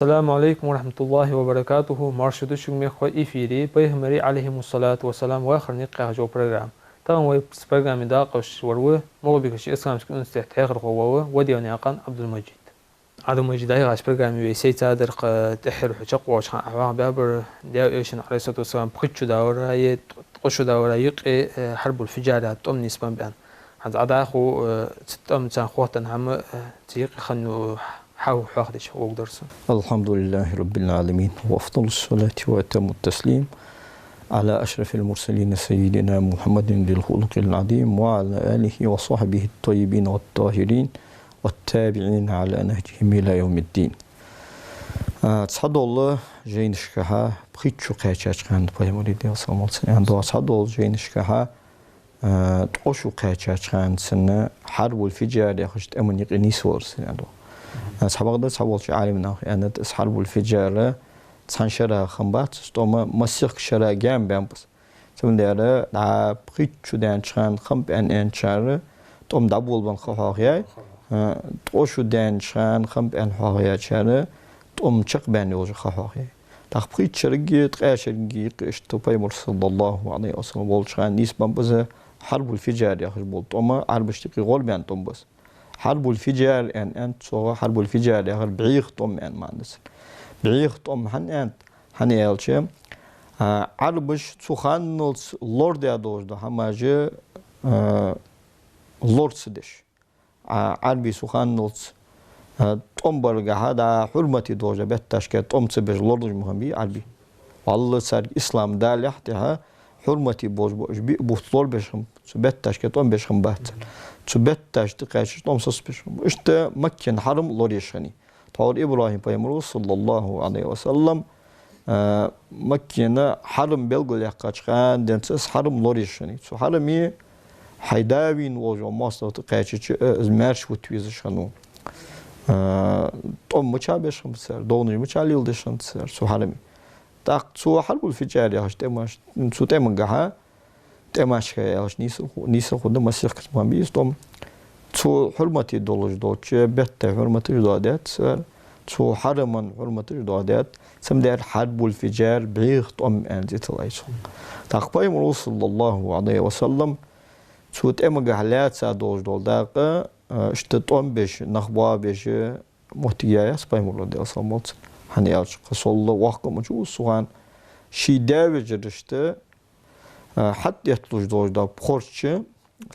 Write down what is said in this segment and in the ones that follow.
السلام عليكم ورحمة الله وبركاته. مرشد شغمي خوي إفيري بيهمري عليهم الصلاة والسلام وآخر نقع جو برنامج. طبعا وي برنامج دا قش وروه مو بيكش إسلام سكون استحقاق القوة وديو نيقان عبد المجيد. عبد المجيد أي غاش برنامج ويسي تادر تحر حجق واش خان أحوان بابر ديو إيشن عليه الصلاة والسلام بخيتشو داور هاي تقشو داور يقي حرب الفجارة تأم نسبان بأن هذا عداخو تأم تان خوتن هم تيقي خنو حاو حاخدش وقدرسن. الحمد لله رب العالمين وأفضل الصلاة وأتم التسليم على أشرف المرسلين سيدنا محمد ذي الخلق العظيم وعلى آله وصحبه الطيبين والطاهرين والتابعين على نهجهم إلى يوم الدين. تصحد الله جينشكها بخيتشو قاچاچ خان پیغمبر دي صلى الله عليه وسلم دو تصحد الله جينشكها تقشو قاچاچ خان سنه حرب الفجار يخشت امن يقني سور سنه أصحاب ده أصحاب عالمنا يعني أصحاب الفجارة تسان شرا خمبات استوما مسيق شرا جام بامبس ثم ده دا بخيت شو دان شان خم بأن شارة توم دابول بن خواهيا تو شو دان شان خم بأن خواهيا شارة توم شق بأن يوج خواهيا تخ بخيت شرقي تقاش شرقي قشتو بيمر صلى الله عليه وسلم بول شان نيس بامبس حرب الفجار يا أخي بول توما عرب اشتقي غول بأن توم بس حرب الفجار أنت صورة حرب الفجار يا بعيق طم أن ما عندس بعيق طم هن يالشة عربش سخان نلص لورد يا دوج ده هماجة لورد سدش عربي سخان نلص طم برجع هذا حرمتي دوجة بتش كطم سبج لورد مهمي عربي والله صار إسلام ده لحتها حرمتي بوج بي بوثلور بشهم بتش كطم بشهم بات تبتش تقاش توم سسبش إشت مكن حرم لوريشاني طور إبراهيم بيمرو صلى الله عليه وسلم مكن حرم بلغل يقاش خان دنسس حرم لوريشاني سو حرمي حيداوين وجو ماستو تقاش المارش وتويزشانو توم مشابش خمسر دوني مشاليل دشان سر سو حرمي تاق سو حرب الفجار يا هشتماش سو تمنجها تماشى ياش نيسو خود مسيح كتمان بيستم تو حرمتي دولج دوتش بيت حرمتي جدادات تو حرما حرمتي جدادات سمدار حرب الفجار بيغ طم انزيت الايسون تقباي مرو صلى الله عليه وسلم تو تمغ حالات سا دولج دول داق اشت طم بيش نخبا بيش محتياس باي مرو دي اصمت هني ياش قصول واقم جو سوان شي داوجرشته حتى يطلج دوجدا بخورش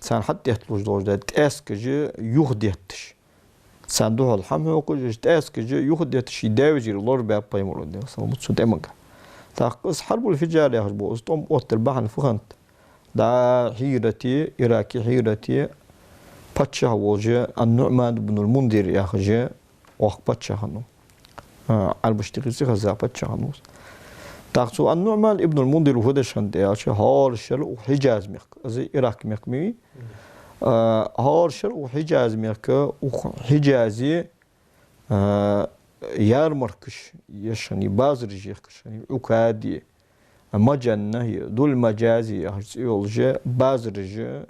سان حتى يطلج دوجدا تأسكجي يخديتش سان دوه الحمد وقول تأسكجي يخديتش يداوجي لور باب بايمرو ده سلامت سود أمك تاقص حرب الفجار يا حرب أستم أوتر بحن فخنت دا حيرتي إراكي حيرتي باتشا وجه النعمان بن المنذر يا خجي وق باتشا هنو عربشتي خزا باتشا هنوس تاخذوا النعمان ابن المنذر وهذا شان ديالش هار شر وحجاز ميك زي العراق ميك مي هار شر وحجاز ميك وحجازي يار مركش يشني بازر جيكش يعني وكادي مجنة دول مجازي يولج بازر جي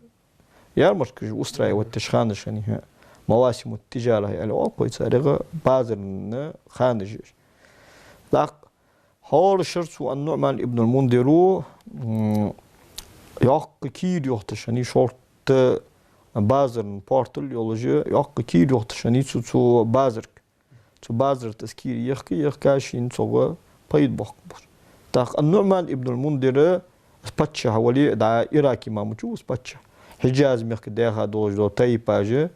يار مركش أستراليا والتشخان شني مواسم التجارة هي الأوقات يصير بازر خانج هار شرط النعمان ابن المنذر يق كير يختشني شرط بازر بارتل يولج يق كير يختشني تو بازر تو بازر تسكير يخكاشين تو بايد بخبر تاق النعمان ابن المنذر سباتشا حوالي دا إراكي ما مجو سباتشا حجاز ميخ داخا دوج دو تاي باجي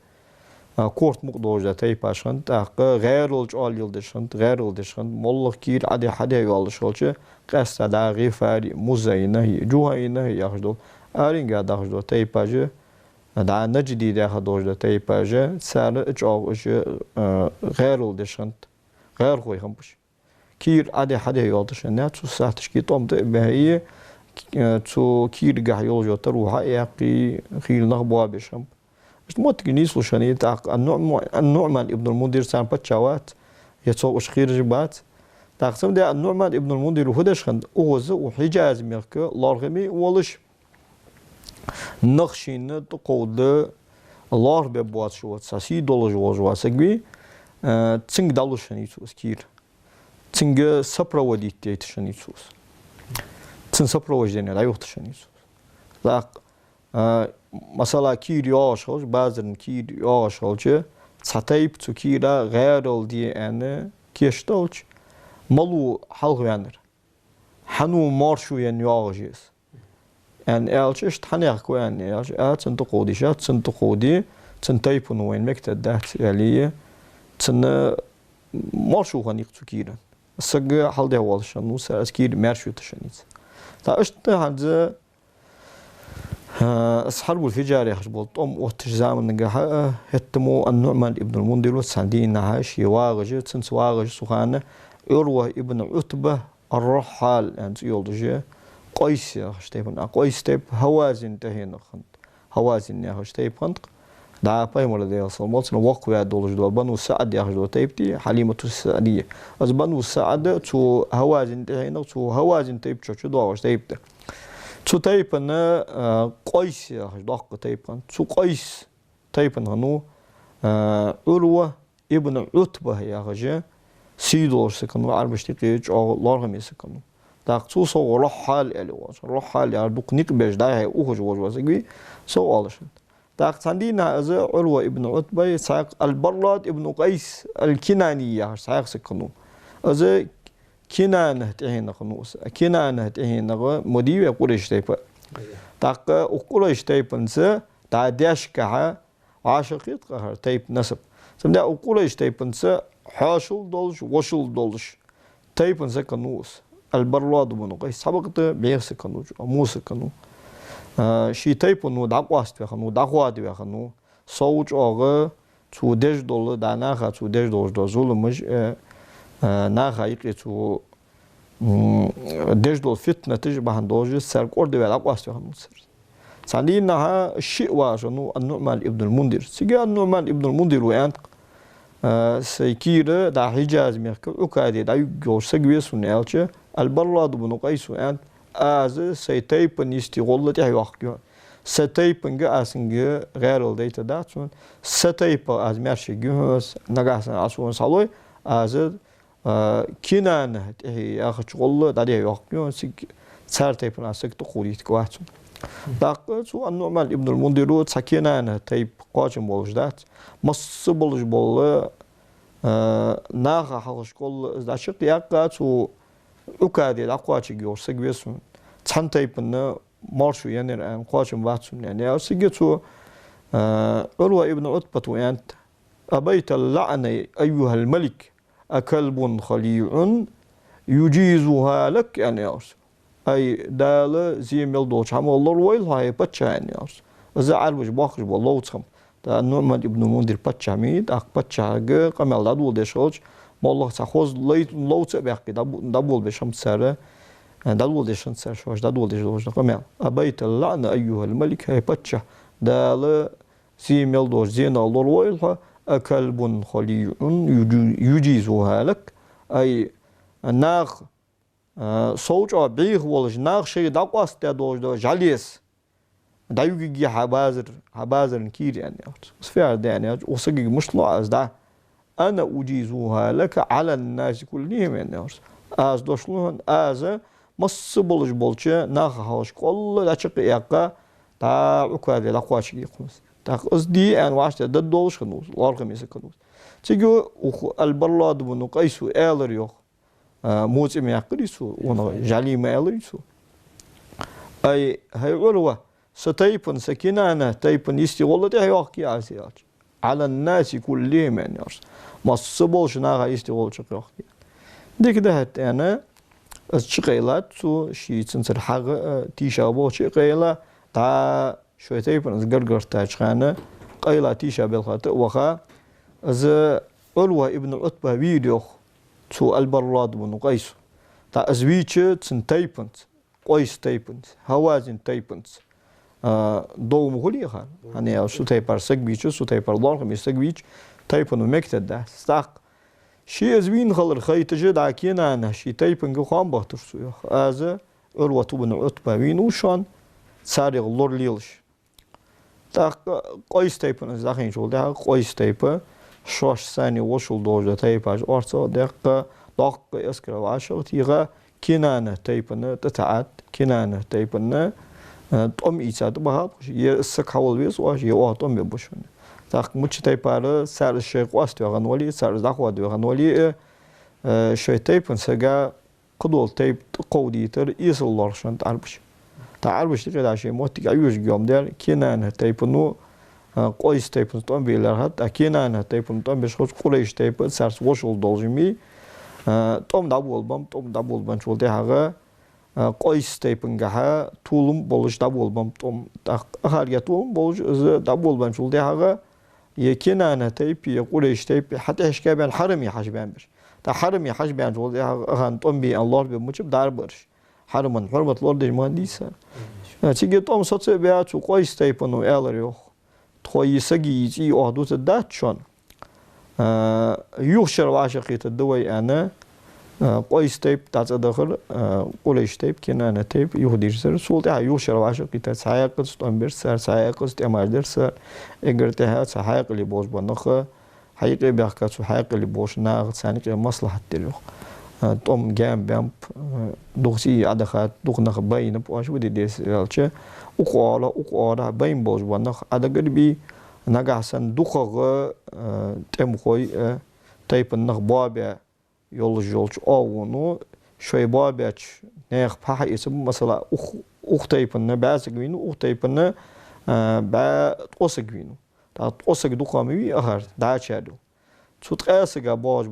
كورت مقدوجة تايباشان تاق غير الجال يلدشان غير الدشان مولك كير عدي حدا يالشالش قصة دا غفاري مزينه جوهينه ياخدو أرينجا داخدو تايباجي دا نجدي داخل دوجة تايباجي سال اجاو غير الدشان غير خوي خمبش كير عدي حدا يالدشان ناتو ساعتش كي طمت بهي تو كير قاع يلجو تروحا ياقي خيل نغبوا بشم مش موت جنيس وشاني تاق النعمان ابن المنذر سان بتشوات يتصو خير جبات تقسم ده النعمان ابن المنذر وهدش خند اوز وحجاز ملك لارغمي ولش نقشين تقود الله ببوات شوات ساسي دولج وجواسقبي تسنق دالوشاني تو سكير تنجا سبرواديت تيتشني سوس تن سبروجدين لا يوتشني سوس لا مثلا كير ياشوج بعضن كير ياشوج تطيب تكيرا غير الدي أنا كيشتولج ملو حلق ينر حنو مارشو ينياجيس يعني ألشش تحنيق كوان يعني تنتقودي شات تنتقودي تنتيبون وين مكتب دات يعني تن مارشو غنيق تكيرا السجى حال ده والش نو سأسكير مارشو تشنيت تأشت هذا أصحاب الفجار يحجبوا طم وتجزام النجاح هتمو النعمان ابن المنذر والسعدين نعاش يواجه تنس واجه سخانة يروى ابن عتبة الرحال يعني يولدجه قيس يا شتيبن قيس تيب هوازن تهين خند هوازن يا شتيبن دا باي مول دي اصل مالتنا وقوا دولج دو بنو سعد يا دو تيبتي حليمة السعدية از بنو سعد تو هوازن تهين تو هوازن تيب تشو دو شتيبته تو تيبن قيس يا دق تيبن تو قيس تيبن هنو عروة ابن عتبة يا غجه سيدور سكنو عربشتيقيج او لارغمي سكنو داقتو سو رحال الواج رحال يا دوق نيقبج داي اوج وجوزغي سو علشان داق ساندينا از عروة ابن عتبة ساق البراد ابن قيس الكناني يا ساق سكنو از كنانه تهين خنوس كنانه تهين مديو قريش تيب داق قريش تيبنس دا داشكها عاشقيت قهر تيب نسب سمدا قريش تيبنس حاشل دولش وشل دولش تيبن سكنوس البرلاد بنو قيس سبقت بير سكنو مو سكنو شي تيبن نو داقواست بخنو داقواد بخنو صوج اوغ تو دج دول داناخا تو دج دول دزول مج ناخا يقي تو دج دول فتنه تجبهن دوج سرقور دي داقواست بخنو سالينها شيء واجنو النعمان ابن المنذر سيجا النعمان ابن المنذر وانت سيكير دا حجاز ميرك وكادي دا يجوش سجويسون الچه البرلاد بنو قيس وان از سيتيبن يستغل تي يوخ ستيبن اسنج غير الديتا داتون ستيب از ماشي جوس نغاس اسون سالوي از كينان تي اخچول دا دي يوخ سيك سارتيبن اسك تقوليت كواتون داقتو النعمان ابن المنذر سكينان تيب قاچم بولجدات مص بولج بول ناخا حلش كل داشق يقا تو وكادي اقواچ جور سگويسون تان تيبن مارشو ينر ان قاچم باتسون يعني سگتو عروة ابن عتبة انت ابيت اللعن ايها الملك اكلب خليع يجيزها لك يعني اي دال زي ميل دوچ هم الله ويل هاي بچا يعني اذا عربج باخش والله تخم دا النعمان ابن المنذر بچا ميد اق بچا قمل دادول دشوج والله تخوز ليت لوت بيقي دابول بشم سره دادول دشن سر شوج دادول دشوج قمل ابيت اللعن ايها الملك هاي بچا دال زي ميل دوچ زين الله ويل اكلب خليع يجيزها لك اي ناخ صوج او بيغ ولج ناخ شي داقواس تدوج دو جاليس دايوغي حبازر كير يعني سفير يعني وسقي مشلع از دا انا اجيزها لك على الناس كلهم يعني از دوشلون از مص بولج بولچه ناخ هاش كل داچق يقا دا عكاد لاقواش يقمس دا از دي ان واش دا دولش خنوس لارغميس خنوس تيجو البرلاد بنو قيس الر يوخ موت ميقريسو ونا جالي مالريسو اي هي عروة ستيبن سكينانه تيبن يستغل دي هيوكي عسياج على الناس كلهم يعني مصبولش ناغا يستغل شقيوكي ديك دهت انا الشقيلات سو شي تنسر حق تيشابو شقيلا تا شوي تيبن زغرغر تاجخانه قيلا تيشا بالخاطئ وخا از عروة ابن عتبة فيديو تو البرلاد بنو قيس تا ازويچ تن تيبنت قيس تيبنت هوازن تيبنت دو مغولي خان hani su taypar sagbiç su taypar largım sagbiç taypını mektada staq şi ezwin khalır khaytıcı dakina na şi taypın gıxan baxtır suyu az urwatu bin utba win uşan sari lor lilish taq qoys taypını zaxin jolda qoys taypı şoş sani woşul dojda taypaj orta daqqa ضاق أسكر وعشق تيغا كنانة تيبنا تتعاد كنانة تيبنا توم إيجاد بها يسك حول بيس واش يواتوم ببوشون تاق مش تيبارة سار الشيخ واستو غنولي سار داخوا دو غنولي شوي تيبن سجا قدول تيب قودي تر يسل لورشن تعربش تعربش تقدر شيء موتي أيوش يوم دار كنانة تيبنو قويس تيبن توم بيلرهات كنانة تيبن توم بيشخص قريش تيبن سارس وشول دولجمي توم دابول بام شول ده هذا قويس تيبن جها طولم بولش دابول بام توم أخر طولم بولش دابول بام شول ده هذا يكنانة تيب يقولش تيب حتى إيش كابن حرمي حجبان بش تا حرمي حجبان شول ده هذا توم بي الله بمشب دار برش حرمن حرمة الله ده مهندسة تيجي توم صوت بيا شو قويس تيبن وإلريو تخوي سجي يجي أحدث داتشون يوشر وعشقية الدواء أنا قويس تيب تعتذر قوليش تيب كنا تيب يهودي سر سولتها يوشر وعشقية سعيق استنبر سر سعيق استعمال سر إجرتها سعيق اللي بوش بنخ حقيقة بيحكي سعيق اللي بوش ناغ سانك مصلحة تلوخ توم جام بامب دوغسي عدخات دوغ نخ باين بواش ودي ديس يالشه وقالا باين بوش بنخ عدغر بي نجاسن دوغ تم خوي تيب نخ بابا يولج أوونو شوي باباش نخ بحا اسم مثلا أخ تيب نباس جوينو أخ تيب ن با توس جوينو تا توس دوغ مي أخر دا شادو تقاس جا باج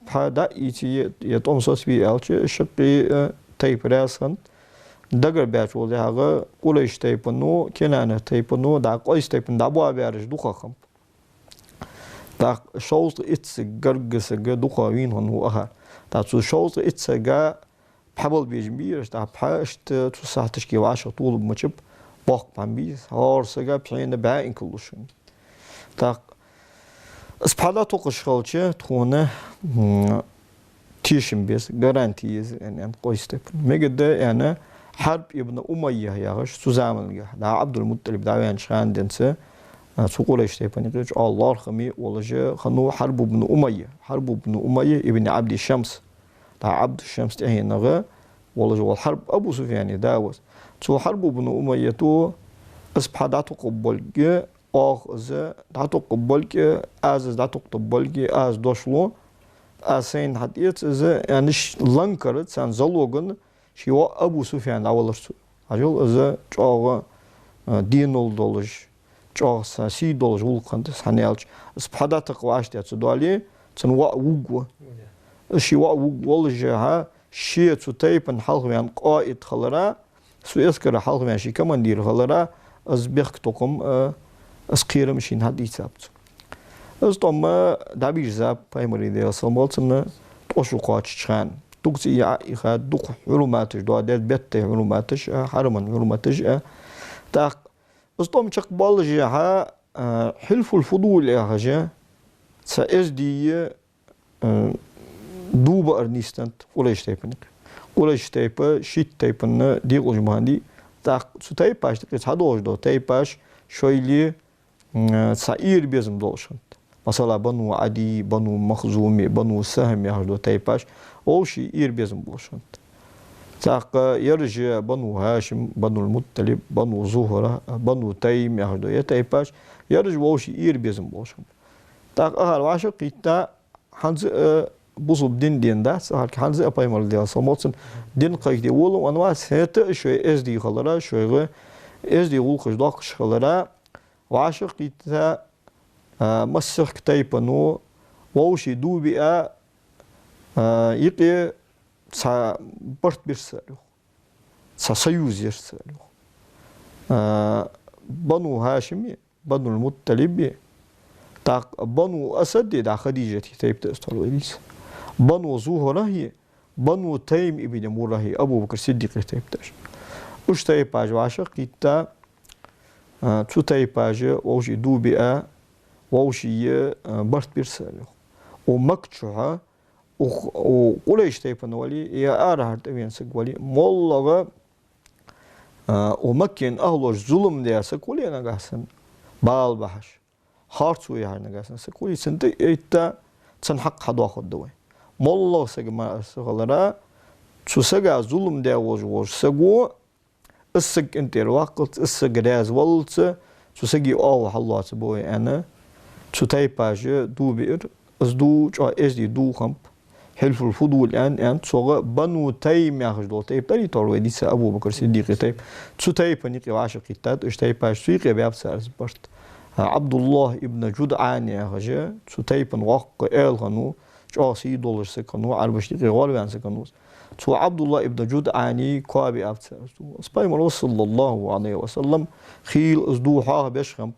هذا يجي يتوم صوص بي ألش شقي تيب راسن دقر بيش ولا هذا كلش تيبنو كنانة تيبنو دا قويس تيبن دابوا بيرج دوخا خم دا شوز إتس جرجس دوخا وين هو أخر دا شو شوز إتس جا بحبل بيجميرش دا بحشت تسعتش كي وعشر طول بمشب باق بامبيز هارس جا بحين بعين كلشون دا اسبحالا توقش خالشة تخونه تيشم بيس غارانتيز يعني قويس تيب مجد يعني حرب ابن أمية ياغش سوزامن جه دا عبد المطلب داوين شان دنسه سوقولش تيب يعني الله خمي ولا خنو حرب ابن أمية ابن عبد الشمس دا عبد الشمس تهين نغا ولا الحرب أبو سفيان داوس سو حرب ابن أمية تو اسبحالا تقبل جه از داتو قبلك از داتو قبلك از دوشلو اسين حديت از يعني لانكرت سان زلوغن شيو ابو سفيان اولرسو اجل از چاغ دينول دولج چاغ سي دولج ولقنت سانيالچ سبحدا تقواشت يا دولي تن وا وغو شي وا وولج ها شي تو تيبن حلقان قائد خلرا سو اسكر حلقان شي كمان دير خلرا از بيخ توكم اسقيرم شين هاد يسابت از توم دابيج زاب بايمري دي سمولتن توشو قاچخان دوكسي يا اخا دوق علوماتش دو ديت بيت علوماتش حرمن علوماتش تا از توم چق بالجها حلف الفضول يا حاجه ساز دي دوب ارنيستنت قولش تيبنك قولش تيب شيت تيبن دي قوجماندي تا سو تيباش تقصدوش دو تيباش شويلي سعير بيزم دولشنت مثلا بنو عدي بنو مخزومي بنو سهم يهدو تيباش او شي اير بيزم دولشنت تاق يرجع بنو هاشم بنو المطلب بنو زهرة بنو تيم يهدو يتيباش يرجع او شي اير بيزم دولشنت تاق اهل واشق قيتا حنز بوصب دين دا سهل حنز ابايمر ديال سموتسن دين قيدي ولو انواع سيت شوي اس دي خلرا شوي اس دي ولقش داقش خلرا وعشق يتا مسخ تيبنو ووشي دوبئة يقي سا برت بيرسالو سا سيوز يرسالو بنو هاشمي بنو المطلب تاق بنو أسد دا خديجة تيب تستولو إليس بنو زهرة هي بنو تيم ابن مرة أبو بكر صديق تيب تاش وش تيب باج وعشق يتا تو تيباجة ووشي دوبئة ووشي برت بيرسالو ومكتشوها وقوليش تيبن ولي يا أرهر تبين سقولي مولغا ومكين أهلوش ظلم ديا سقولي أنا قاسن بال بحش خارتو يا هرنا قاسن سقولي سنت إيتا تنحق حد واخد دوي Molla segma sagalara tsusaga zulüm de woj sagu ısık inter vaqt ısık raz waltsa tsusagi Allah Allah boy ana tsutay page du bir azdu cha esdi du kamp حلف الفضول الآن صغى بنو تيم يخجلوا تيب تاني تروي دي أبو بكر الصديق تيب تسو تيب نيقي وعشق التات إيش تيب باش سويقي بياب سارس برت عبد الله ابن جدعان يخجى تسو تيب نوق إل غنو جاسي دولار سكنو عربش نيقي غالو عن سكنوس تسو عبد الله ابن جدعاني كوابي أب سارس سباي مرو صلى الله عليه وسلم خيل أزدو حاه بيشخم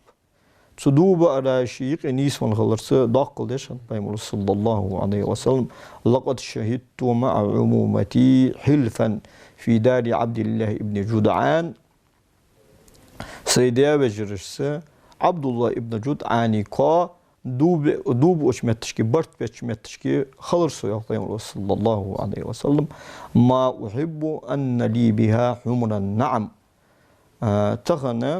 تدوب على شيء نيس من خلص داقل دشان بيمر صلى الله عليه وسلم لقد شهدت مع عمومتي حلفا في دار عبد الله ابن جدعان سيدي بجرس عبد الله ابن جدعاني كا دوب وشمتشكي برت بشمتشكي خلص يا بيمر صلى الله عليه وسلم ما أحب أن لي بها حمرا نعم تغنى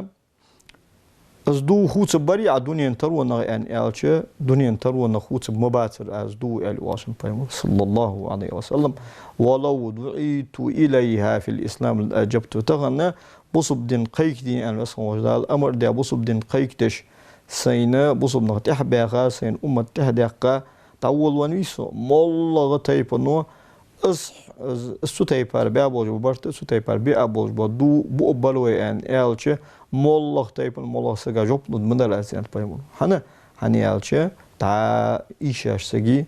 أزدو خوت بري على دنيا ترونا أن ألشة دنيا ترونا خوت مباتر أزدو الواشن بيمر صلى الله عليه وسلم ولو دعيت إليها في الإسلام أجبت تغنى بصب دين قيك دين أن وسخ وجدال الأمر ده بصب دين قيك تش سينا بصب نغتح بيغا سين أمة تهدقا تأول ونويسو مولا غتايبنو السوتايبار بيابوج وبرت السوتايبار بيابوج بدو بقبلوي أن ألشة مولا تايبن مولا سجا جوب من الأسيان بيمون هني ألشة تا إيشاش سجي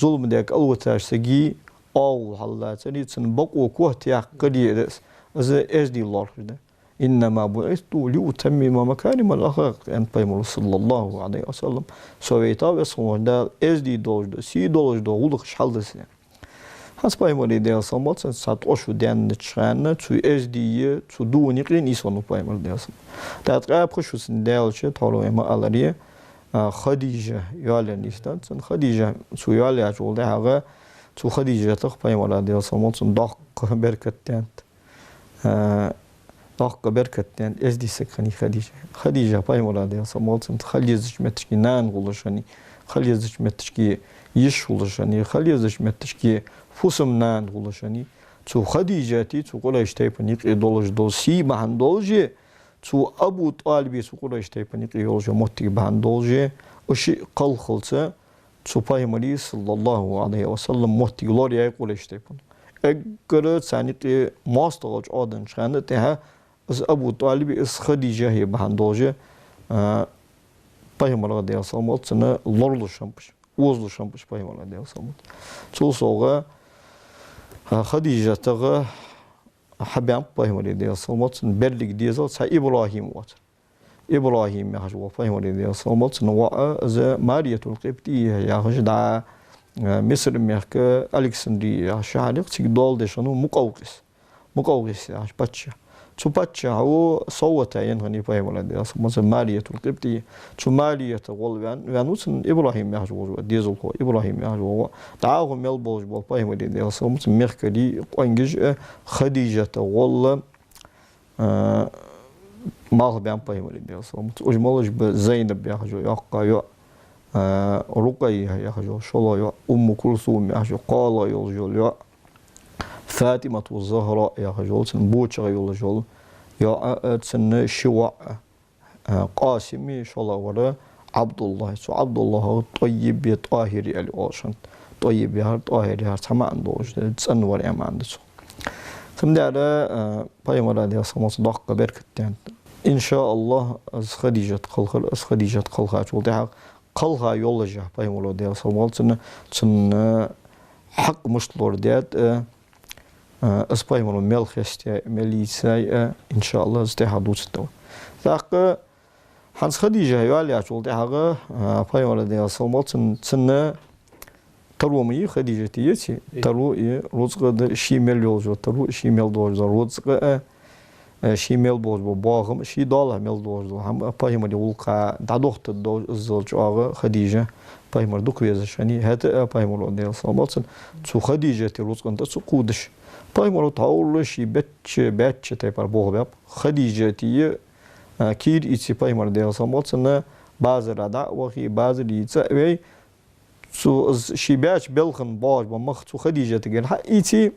ظلم ديك ألوتاش سجي أو حلا تاني تنبقوا كوهتيا قديرس إز دي الله كده إنما بعثت لأتمم مكارم الأخلاق أن بيمون صلى الله عليه وسلم سويتا بسمون دا إز دي دوج دا سي دوج دا ولق شالدسين Hasbay mali diyorsan batsan saat oşu den çıkanı tu ezdiye tu du nikrin isonu paymal diyorsan. Tatka yapışısın diyorsa talo ema alariye Khadija yalen istan sen Khadija tu yale açıldı haga tu Khadija tak paymal diyorsan batsan dakika berketten dakika berketten ezdi sekani Khadija paymal diyorsan batsan khaliz metki nan guluşani khaliz metki yiş guluşani khaliz metki فوسمنان غلشاني تو خديجتي تو قريش تايبني قيدولج دوسي بهندولجي تو ابو طالب تو قريش تايبني قيولج موتي بهندولجي وشي قل خلصه تو بايمري صلى الله عليه وسلم موتي لوريا قريش تايبن اگر ثاني ماستولج اودن شانه ته از ابو طالب اس خديجه هي بهندولجي بايمر رضي الله عنه لورلو شامبش وزلو شامبش بايمر رضي الله عنه تو صوغه خديجة تغى حبيان باهم وليدي الصومات برلك ديزل سا إبراهيم وات إبراهيم يا خجوا باهم وليدي الصومات نوع ذا مارية القبطية يا خجدا مصر ميرك ألكسندرية شهرك تقدال دشانو مقوقس يا باتشا تو باتشا هو صوتا ينغني باهم وليدي الصومات مارية القبطية تو مارية والوان وانوسن إبراهيم يا خجوا ديزل هو إبراهيم يا خجوا تعاهم يلبوج باهم وليدي الصومات ميركلي قنجج خديجة والله ما بيان باهم وليدي الصومات أجملج بزينب يا خجوا يقا يا رقية يا خجوا شلا يا كلثوم يا خجوا قال يلجول يا فاطمة الزهراء يا خجول بوتشا يلجول يا تسن شواء قاسمي شلا ورا عبد الله طيب طاهر الأوشن طيب يا طاهر يا سمع دوش تسن ورا ما عنده ثم ده باي مرة دي صمت دقة بركتين إن شاء الله از خديجة قلها شو ده قلها يولجه باي مرة دي صمت تن حق مشلور ديت از باي مرة ملخستي مليساي إن شاء الله از ده حدوث تو ذاك هنس خديجة يوالي شو ده باي مرة دي صمت تن ترو مي خديجة تيجي ترو روزق ده شيمل يوزو ترو شيمل دوزو روزق شيمل بوزو باغم شي داله مل دوزو هم بايمر يولقا دادوخت دوزو جوغ خديجة بايمر دوك يزشاني هات بايمر ده صامتن تو خديجة روزق انت سقودش بايمر تاول شي بتش تيبر بوغ خديجة تي كير ايتي بايمر ده صامتن بعض ردا وخي بعض ليتسوي سو شيباش بلخن باج بمخ سو خديجة تجن حقيتي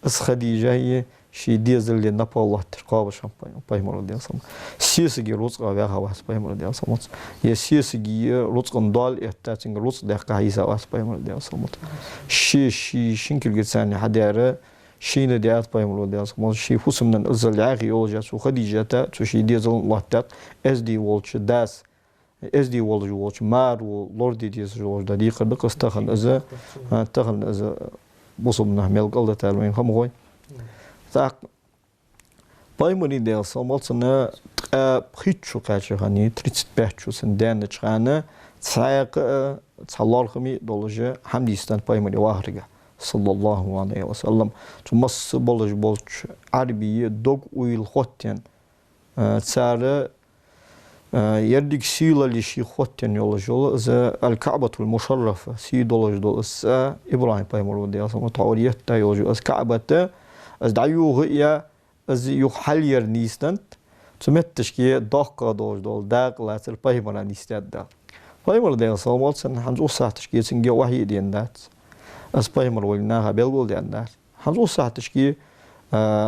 اس خديجة هي شي ديز اللي نبى الله ترقاب شامباين باي مرة ديال سما سيسجي روز قابها واس باي مرة ديال سما يا سيسجي روز قندال يحتاجين روز دقة هيسا واس باي مرة ديال سما شي شنكل جتساني حديرة شي نديات باي مرة ديال سما شي فوسمنا أزل عاقي أولجا سو خديجة تا سو شي ديز الله تات اس دي وولش داس اس دي وولج وولش مار ولورد ديز وولج دادي قد قستخن أزا تخن أزا بوصبنا ملك الله تعالى هم غوي так поймали дел самолцна притчу качани 35 чусын дәнне чганы цайк цаллархми долже хамдистан поймали вахрига саллаллаху алейхи ва саллам тумас болж болч арби дог уил хоттен цары يردك سيلا لشي خوتين يولا جول ذا الكعبة المشرفة سي دولج دول إبراهيم بايمرو دي أصلا تعوريت تا يوجو از كعبة از دعيو هي از يحلير نيستنت تمتش كي دقة دولج دول داق لا تل بايمرا نيستاد دا بايمر دي أصلا مالسن حنزو ساعتش كي سنجي وحي دين دات از بايمر ولناها بيلغول دين دات حنزو ساعتش كي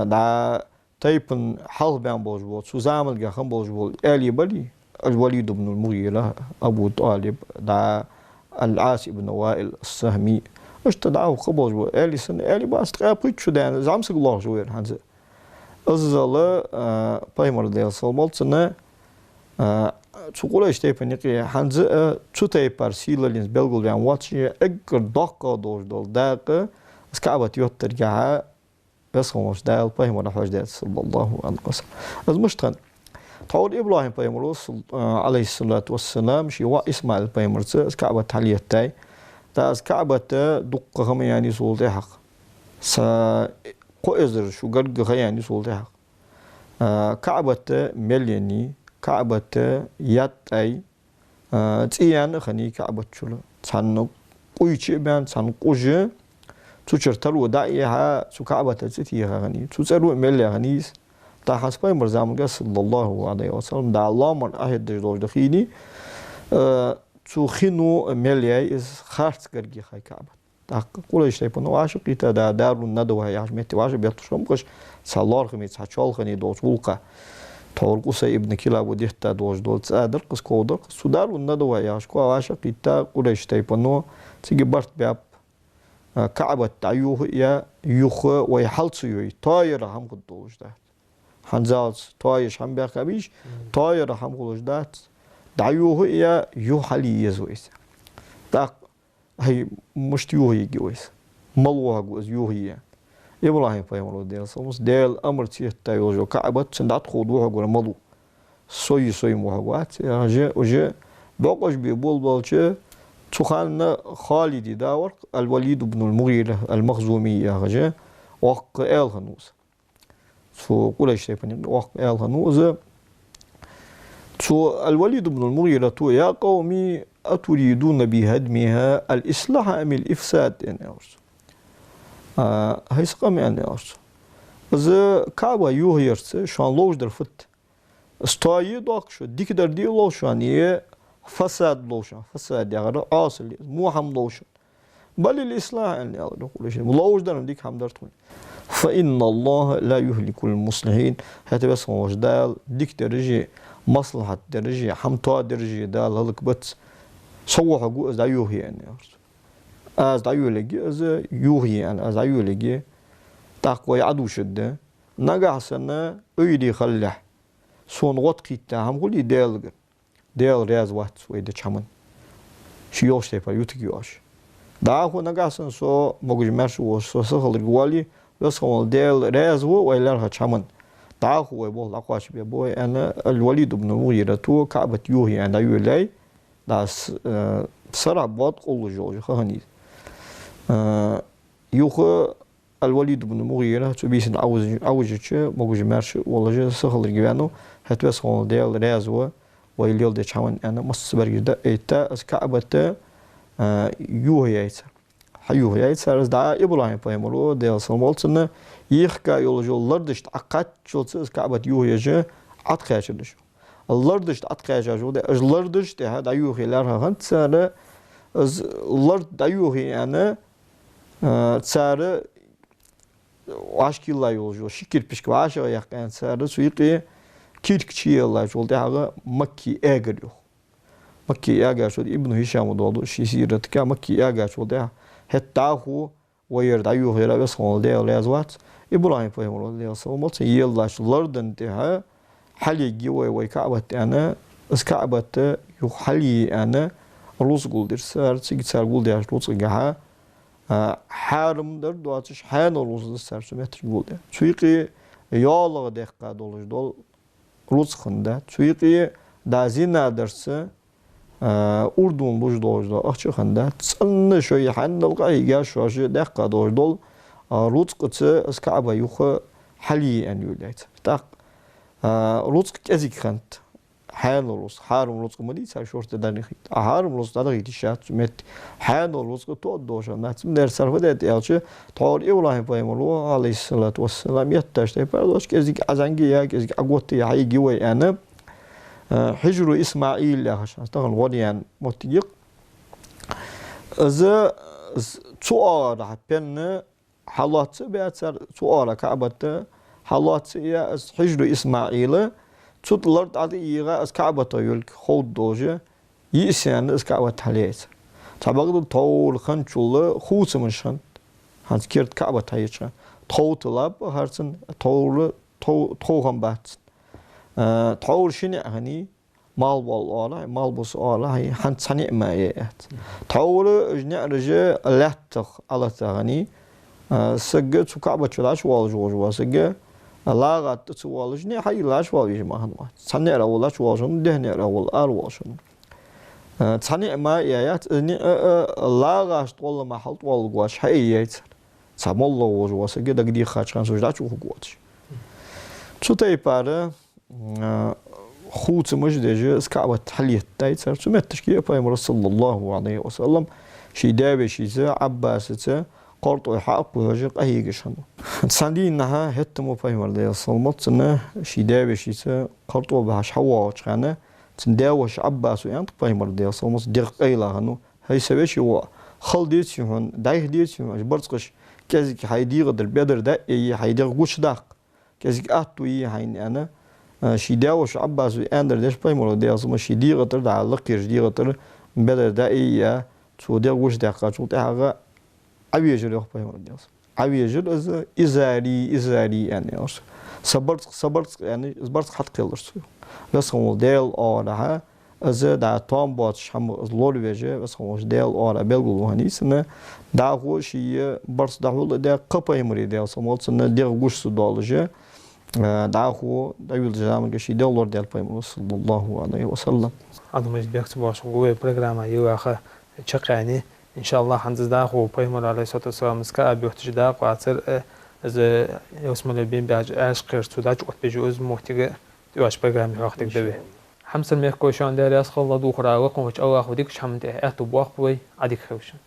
دا تايبن حال بيان بوجبول سوزامل جاخم بوجبول آلي بلي الوليد بن المغيرة أبو طالب دعا العاص بن وائل السهمي اشتدعوا خبوجبول آلي سن آلي باس تقابيت شو دان زعمسك الله جوير هنز أزالة بايمر ديال صومال سنة تقول اشتايبن يقي هنز شو تايبر سيلا لينز بلغول بيان واتشي اقر دقا دوجدول داقة اسكعبت يوتر جاها بس هو مش دايل بايمر حوج دايل صلى الله عليه وسلم از مشتغل تعود إبراهيم بايمر عليه الصلاة والسلام شي وا إسماعيل بايمر از كعبة حلية تاي تا از كعبة دقة هم يعني سولتي حق سا قوزر شو قرق يعني سولتي حق كعبة ملياني كعبة يات أي تيان خني كعبة شلون تسانو قويتش بيان تسانو قوجه تشرتلو داعيها كعبة تتيها غني تسألوا ملة غنيس تا حسبي مرزام صلى الله عليه وسلم دا الله من أهد دجدوج دخيني تخينو ملة إز خارت كرجي خاي كعبة تا قولش تيبون وعشق يتا دا دار الندوة يا حمتي وعشق بيطشهم قش سالار خميس حشال خني دوج ولقة تورقوس ابن كلاب وديتا دوج دول تسادر قس كودر سودار الندوة يا عشق وعشق يتا قولش تيبون تيجي برت بياب كعبة تعيوه يا يخ ويحلصيوي طاير هم قدوش ده حنزالس طايش هم بيقبيش طاير هم قدوش ده دعيوه يا يحلي يزويس تاق هي مشتيوه يجويس ملوه جوز يوهي إبراهيم فيمرو ديال صمص ديال أمر تيه تايوجو كعبة سندات خدوها جور ملو سوي موهوات يا جا بقاش بيبول بالشة تخان خالد داور الوليد بن المغيرة المخزومي يا رجال وق آل هنوز سو كل شيء فني وق آل هنوز سو الوليد بن المغيرة تو يا قومي أتريدون بهدمها الإصلاح أم الإفساد يعني أرس هاي سقام يعني أرس إذا كعبة يوهيرس شان لوج در فت استاي داق شو ديك در دي لوج شانية فساد لوشان فساد يعني أصل مو هم لوشان بل الإصلاح يعني نقول شيء لوش ده نديك هم درتون فإن الله لا يهلك المصلحين هذا بس هو جدال ديك درجة مصلحة درجة حمتا درجة دال هلك بس صوّح جو از يوهي يعني از يوهي از يوهي يعني از يوهي تقوى عدو شدة نجح سنة أيدي خلّه صون وقت كيتا هم قولي ديال رياض وقت ويدا شمن شيوش تبا يوتيوش داخو نجاسن سو موجود مرش وسو سهل الجوالي بس هو ديال رياض ويلها شمن داخو ويبول أقواش بيبوي أنا الوليد بن المغيرة تو كعبة يوهي عند يولي داس بسرعة بعض كل جوج خاني يوخ الوليد بن المغيرة تبيسن عوجش موجود مرش ولا سهل الجوانو هتبس هو ديال رياض ويليل ده شاون أنا مصبر جدا إيتا از كعبة يوهي يسر حيوهي يسر از دعاء إبراهيم فيمرو ده سلمالسنا يخكا يولجو لردشت عقد شلت از كعبة يوهي جا عتخاشلش اللردشت عتخاشلش ده از لردشت هذا يوهي لارها هنت سر از لرد دایوهی أنا سعر واشكي الله يوجو شكر بيشك واشا يقين سعر سويقي كيرك شيء الله يقول ده هذا مكي أجريو مكي أجر شو ابن هشام ودولو شيسيرة كا مكي أجر شو ده حتى هو وير دايوه يلا بس هون ده ولا زوات إبراهيم فهم الله صومت يلا شو لردن ده حلي جوا ويكعبة أنا اسكعبة يحلي أنا روز قول درسار سيجي سار قول ده روز جها حرم در دواتش حان روز سر سمت قول ده سويقي يالله دقة دولش دول روز خنده سويقي دازينا درس أردن لوج دولش دول أخشى خنده تسألنا شوي حان دلقا يجا شوية دقة دولش دول روز قصة اسكعبة يخ حلي أن يولد تاق روز كذي خنت حان روز حرم روز مدي سر شورت دني خيت حرم روز دادي تشات سمت حان روز تو دوش نات من در سر فدت يالچه تار إبراهيم پیامبر عليه الصلاة والسلام يتشته پرداش كذي ازنگي يا كذي اگوت يا هي جوي أنا حجر إسماعيل يا هش استغل وديان متيق از سؤال حبن حالات بيتر سؤال كعبة حالات يا حجر إسماعيل تطلرت على إيغا از كعبة يلك خود دوجة يسيان از كعبة حليت تبغى طول خنشول خوص من شن هنس كيرت كعبة هيش طول طلب هرسن طول هم بات طول شنو هني مال والله مال بس الله هي هنس سنة ما يات طول جناء رجع لاتخ على تغني سجد كعبة شلاش والجوج سجد لا قد تسوالش نه حي لاش واليش ما هنوا سنة روالاش والشون ده نه روال والشون سنة ما يات نه لا قاش طول ما حلت والقواش حي يات سام الله وجواس كده قدي خارج كان سوجدا شو قواتش شو تيباره خوت مجدج سكعبة حليت تايت صار سمعت تشكيه بايم رسول الله عليه وسلم شي دابي شي عباسته قرط وحق وهجق أهيجشان سندينها هتمو بايمر ده صلمت سنة شيدابي شيسة قرط وبهش حواش خانة تنداوش عباس ويانت بايمر ده صلمت دقيقة هنو هاي سبيش هو خلديت يهون دايخ ديت يهون برزقش كذلك هيدي غدر بدر ده هيدي غوش داق كذلك أتوي هين أنا شيداوش عباس وياندر داش بايمر ده صلمت شيدي غدر ده علق يجدي غدر بدر ده شو ده غوش داق شو ده عبيجر يخ بايمر دياس عبيجر از إزاري يعني أصلا صبرت يعني صبرت حد قلرس بس هم ديل آرها از دا تام باتش هم از لور بيجي بس هم ديل آره بيلقوا هني سنة دا هو شيء برس دا هو دا قبايمر دياس هم سنة ديل غوش سدالجة دا هو دا يقول جامع كشي ديل لور ديل بايمر صلى الله عليه وسلم هذا مش بيكتب واش قوي برنامج يواخه شقعني إن شاء الله حنز داخو بيمر عليه الصلاة والسلام مسكا بيحتج داخو عصر از يوسم البين بعج عشق سوداج وقت بجوز محتاج يواش برنامج وقتك دبي حمسن ميخ كوشان داري أسخل الله دوخرا وقم وش أول أخو ديكش حمنت أهتو بواقوي عديك خوشن